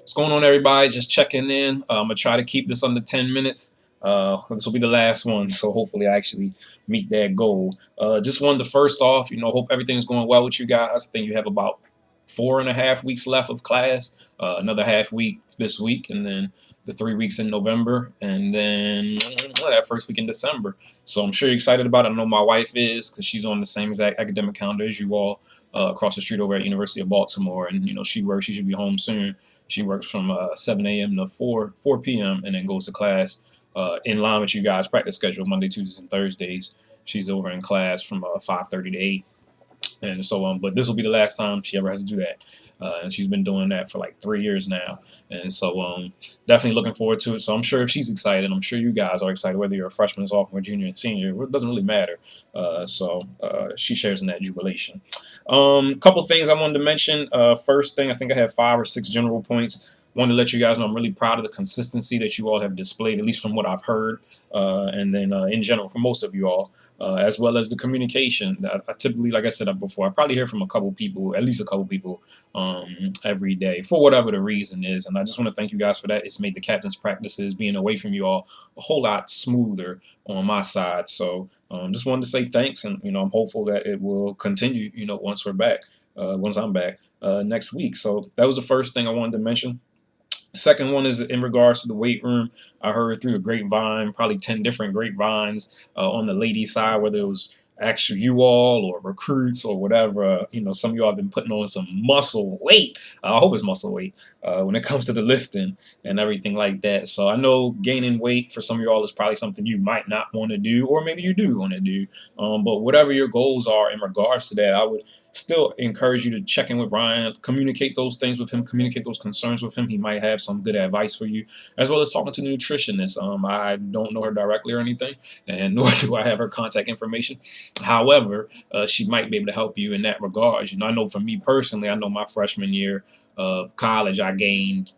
What's going on, everybody? Just checking in. I'm gonna try to keep this under 10 minutes. This will be the last one, so hopefully I actually meet that goal. Just wanted to first off, hope everything's going well with you guys. I think you have about 4.5 weeks left of class. Another half week this week, and then the 3 weeks in November, and then that first week in December. So I'm sure you're excited about it. I know my wife is, because she's on the same exact academic calendar as you all, across the street over at University of Baltimore, and she works. She should be home soon. She works from 7 a.m. to 4 p.m. and then goes to class in line with you guys' practice schedule, Monday, Tuesdays, and Thursdays. She's over in class from 5:30 to 8. And so but this will be the last time she ever has to do that, and she's been doing that for like 3 years now. And so definitely looking forward to it. So I'm sure if she's excited, I'm sure you guys are excited, whether you're a freshman, sophomore, junior, senior. It doesn't really matter. She shares in that jubilation. Couple things I wanted to mention. First thing, I think I have 5 or 6 general points. Wanted to let you guys know I'm really proud of the consistency that you all have displayed, at least from what I've heard, and then in general for most of you all, as well as the communication. I typically, like I said before, I probably hear from a couple people, at least a couple people, every day for whatever the reason is, and I just want to thank you guys for that. It's made the captain's practices, being away from you all, a whole lot smoother on my side. So just wanted to say thanks, and I'm hopeful that it will continue. Once we're back, once I'm back next week. So that was the first thing I wanted to mention. Second one is in regards to the weight room. I heard through a grapevine, probably 10 different grapevines on the ladies' side, whether it was actually you all or recruits or whatever. Some of y'all have been putting on some muscle weight. I hope it's muscle weight when it comes to the lifting and everything like that. So I know gaining weight for some of y'all is probably something you might not want to do, or maybe you do want to do. But whatever your goals are in regards to that, I would still encourage you to check in with Ryan, communicate those things with him, communicate those concerns with him. He might have some good advice for you, as well as talking to the nutritionist. I don't know her directly or anything, and nor do I have her contact information. However, she might be able to help you in that regard. I know for me personally, I know my freshman year of college, I gained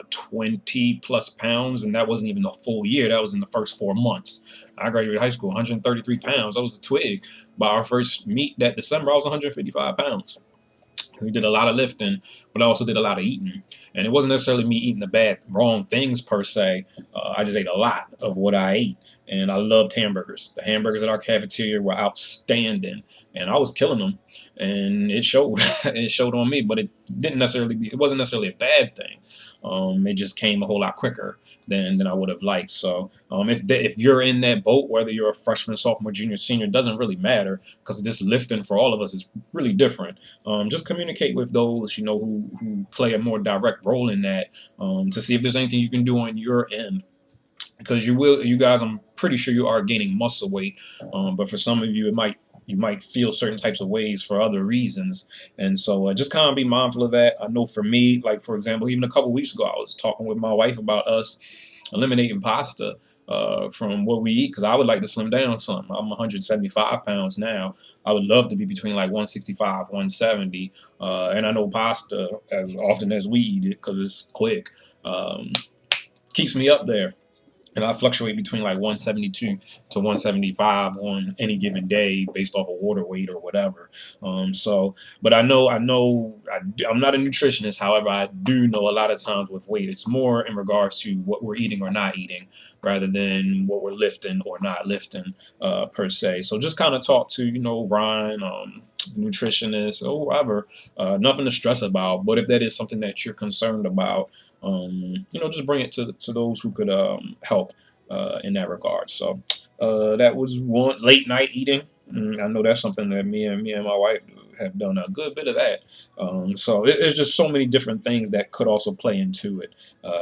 20 plus pounds, and that wasn't even the full year. That was in the first 4 months. I graduated high school, 133 pounds. I was a twig. By our first meet that December, I was 155 pounds. We did a lot of lifting, but I also did a lot of eating. And it wasn't necessarily me eating the wrong things per se. I just ate a lot of what I ate. And I loved hamburgers. The hamburgers at our cafeteria were outstanding. And I was killing them. And it showed. It showed on me, but it wasn't necessarily a bad thing. It just came a whole lot quicker than I would have liked. So if you're in that boat, whether you're a freshman, sophomore, junior, senior, it doesn't really matter, because this lifting for all of us is really different. Just communicate with those who play a more direct role in that, to see if there's anything you can do on your end, because you guys, I'm pretty sure you are gaining muscle weight, but for some of you you might feel certain types of ways for other reasons. And so just kind of be mindful of that. I know for me, like for example, even a couple weeks ago, I was talking with my wife about us eliminating pasta from what we eat, because I would like to slim down some. I'm 175 pounds now. I would love to be between like 165, 170. And I know pasta, as often as we eat it, because it's quick, keeps me up there. And I fluctuate between like 172 to 175 on any given day based off of water weight or whatever. But I'm not a nutritionist. However, I do know a lot of times with weight, it's more in regards to what we're eating or not eating, rather than what we're lifting or not lifting per se. So just kind of talk to, Ryan, nutritionist or whoever. Nothing to stress about. But if that is something that you're concerned about, just bring it to those who could help in that regard. So that was one. Late night eating. I know that's something that me and my wife have done a good bit of that. So it's just so many different things that could also play into it.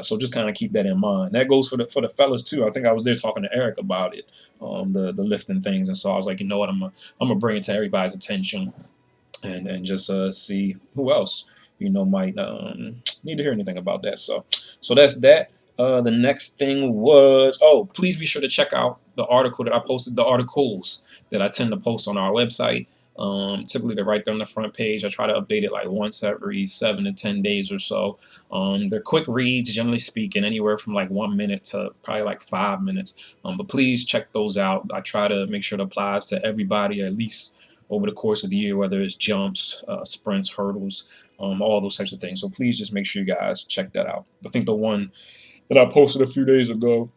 So just kind of keep that in mind. That goes for the fellas too. I think I was there talking to Eric about it, the lifting things, and so I was like, you know what, I'm gonna bring it to everybody's attention, and just see who else might need to hear anything about that. So that's that. The next thing was, please be sure to check out the article that I posted, the articles that I tend to post on our website. Typically they're right there on the front page. I try to update it like once every 7 to 10 days or so. They're quick reads, generally speaking, anywhere from like 1 minute to probably like 5 minutes. But please check those out. I try to make sure it applies to everybody, at least over the course of the year, whether it's jumps, sprints, hurdles, all those types of things. So please just make sure you guys check that out. I think the one that I posted a few days ago,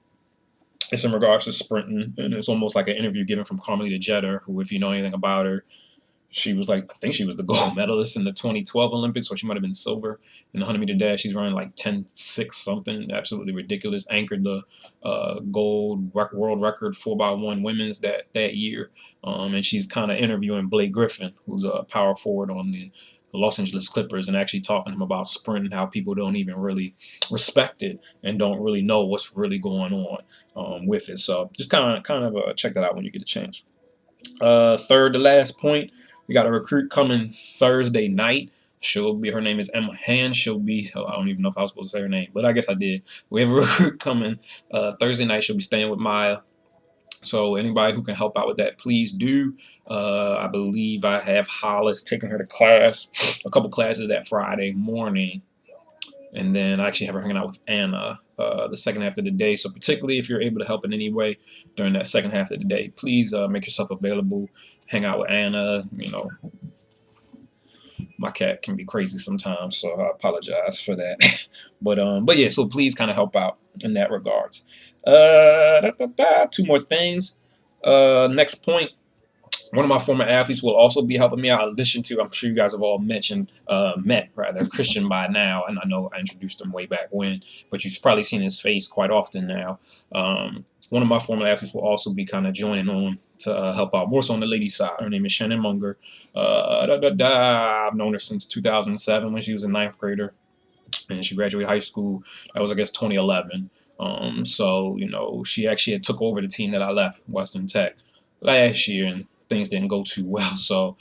it's in regards to sprinting, and it's almost like an interview given from Carmelita Jeter, who, if you know anything about her, she was like, I think she was the gold medalist in the 2012 Olympics, or she might have been silver in the 100-meter dash. She's running like 10.6 something, absolutely ridiculous. Anchored the world record 4x1 women's that year. And she's kind of interviewing Blake Griffin, who's a power forward on the Los Angeles Clippers, and actually talking to him about sprint and how people don't even really respect it and don't really know what's really going on with it. So just kind of check that out when you get a chance. Third to last point, we got a recruit coming Thursday night. Her name is Emma Hand. She'll be, I don't even know if I was supposed to say her name, but I guess I did. We have a recruit coming Thursday night. She'll be staying with Maya. So anybody who can help out with that, please do. I believe I have Hollis taking her to class, a couple classes that Friday morning. And then I actually have her hanging out with Anna the second half of the day. So particularly if you're able to help in any way during that second half of the day, please make yourself available. Hang out with Anna. You know, my cat can be crazy sometimes, so I apologize for that. But yeah, so please kind of help out in that regards. Two more things. Next point. One of my former athletes will also be helping me out. In addition to, I'm sure you guys have all met Christian by now, and I know I introduced him way back when, but you've probably seen his face quite often now. One of my former athletes will also be kind of joining on to help out more so on the ladies' side. Her name is Shannon Munger. I've known her since 2007 when she was a ninth grader, and she graduated high school. That was, I guess, 2011. So, you know, she actually had took over the team that I left, Western Tech, last year, and things didn't go too well. So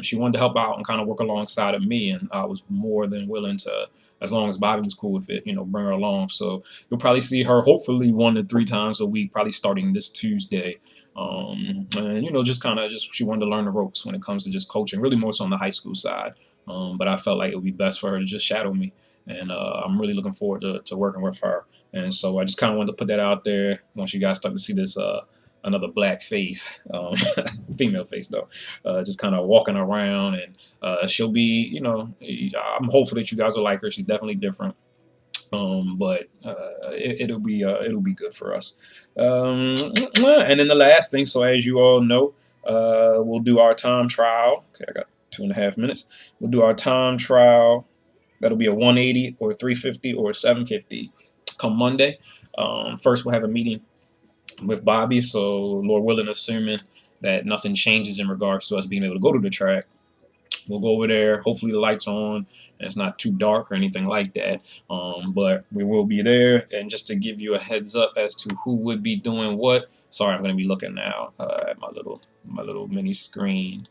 she wanted to help out and kind of work alongside of me, and I was more than willing to, as long as Bobby was cool with it, you know, bring her along. So you'll probably see her hopefully 1 to 3 times a week, probably starting this Tuesday. And you know, just she wanted to learn the ropes when it comes to just coaching, really more so on the high school side. But I felt like it would be best for her to just shadow me, and I'm really looking forward to working with her. And so I just kind of wanted to put that out there once you guys start to see this another black face, female face though, just kind of walking around, and she'll be, you know, I'm hopeful that you guys will like her. She's definitely different. But it'll be good for us. And then the last thing, so as you all know, we'll do our time trial. Okay, I got 2.5 minutes. We'll do our time trial. That'll be a 180 or 350 or 750 come Monday. First, we'll have a meeting with Bobby. So, Lord willing, assuming that nothing changes in regards to us being able to go to the track, we'll go over there. Hopefully, the lights are on and it's not too dark or anything like that. But we will be there. And just to give you a heads up as to who would be doing what. Sorry, I'm going to be looking now at my little mini screen,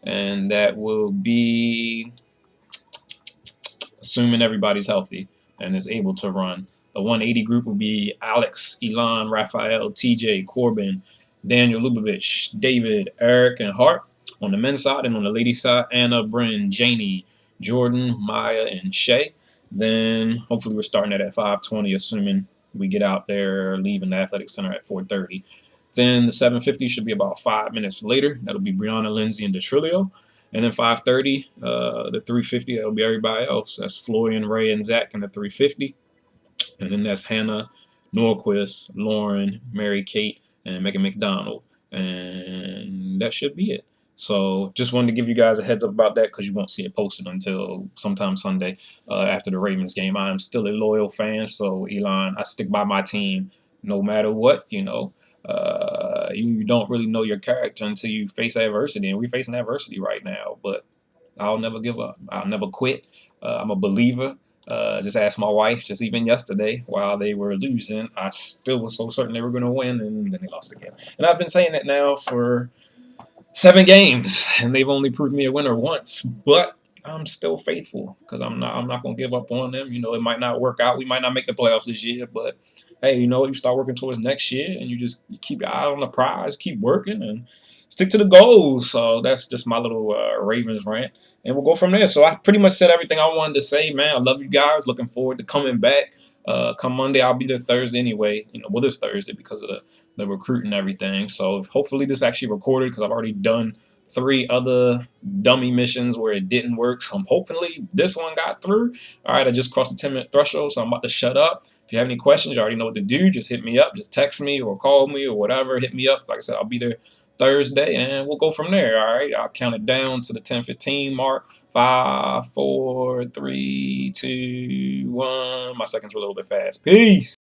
and that will be, assuming everybody's healthy and is able to run. The 180 group will be Alex, Elon, Raphael, TJ, Corbin, Daniel Lubavitch, David, Eric, and Hart on the men's side. And on the ladies' side, Anna, Bryn, Janie, Jordan, Maya, and Shay. Then hopefully we're starting at 5:20, assuming we get out there, leaving the athletic center at 4:30. Then the 750 should be about 5 minutes later. That'll be Brianna, Lindsay, and Detrilio. And then 5:30, the 350, that'll be everybody else. That's Florian, Ray, and Zach in the 350. And then that's Hannah, Norquist, Lauren, Mary Kate, and Megan McDonald. And that should be it. So just wanted to give you guys a heads up about that because you won't see it posted until sometime Sunday after the Ravens game. I'm still a loyal fan, so Elon, I stick by my team no matter what, you know. You don't really know your character until you face adversity, and we're facing adversity right now. But I'll never give up. I'll never quit. I'm a believer. Just ask my wife. Just even yesterday, while they were losing, I still was so certain they were going to win, and then they lost again. And I've been saying that now for 7 games, and they've only proved me a winner once. But I'm still faithful because I'm not going to give up on them. You know, it might not work out. We might not make the playoffs this year, but hey, you know, you start working towards next year, and you keep your eye on the prize, keep working, and stick to the goals. So that's just my little Ravens rant, and we'll go from there. So I pretty much said everything I wanted to say, man. I love you guys. Looking forward to coming back. Come Monday, I'll be there Thursday anyway. You know, this Thursday because of the recruit and everything. So hopefully this actually recorded because I've already done 3 other dummy missions where it didn't work. So hopefully this one got through. All right, I just crossed the 10-minute threshold, so I'm about to shut up. If you have any questions, you already know what to do. Just hit me up, just text me or call me or whatever. Hit me up. Like I said, I'll be there Thursday, and we'll go from there. All right, I'll count it down to the 10:15 mark. 5, 4, 3, 2, 1. My seconds were a little bit fast. Peace.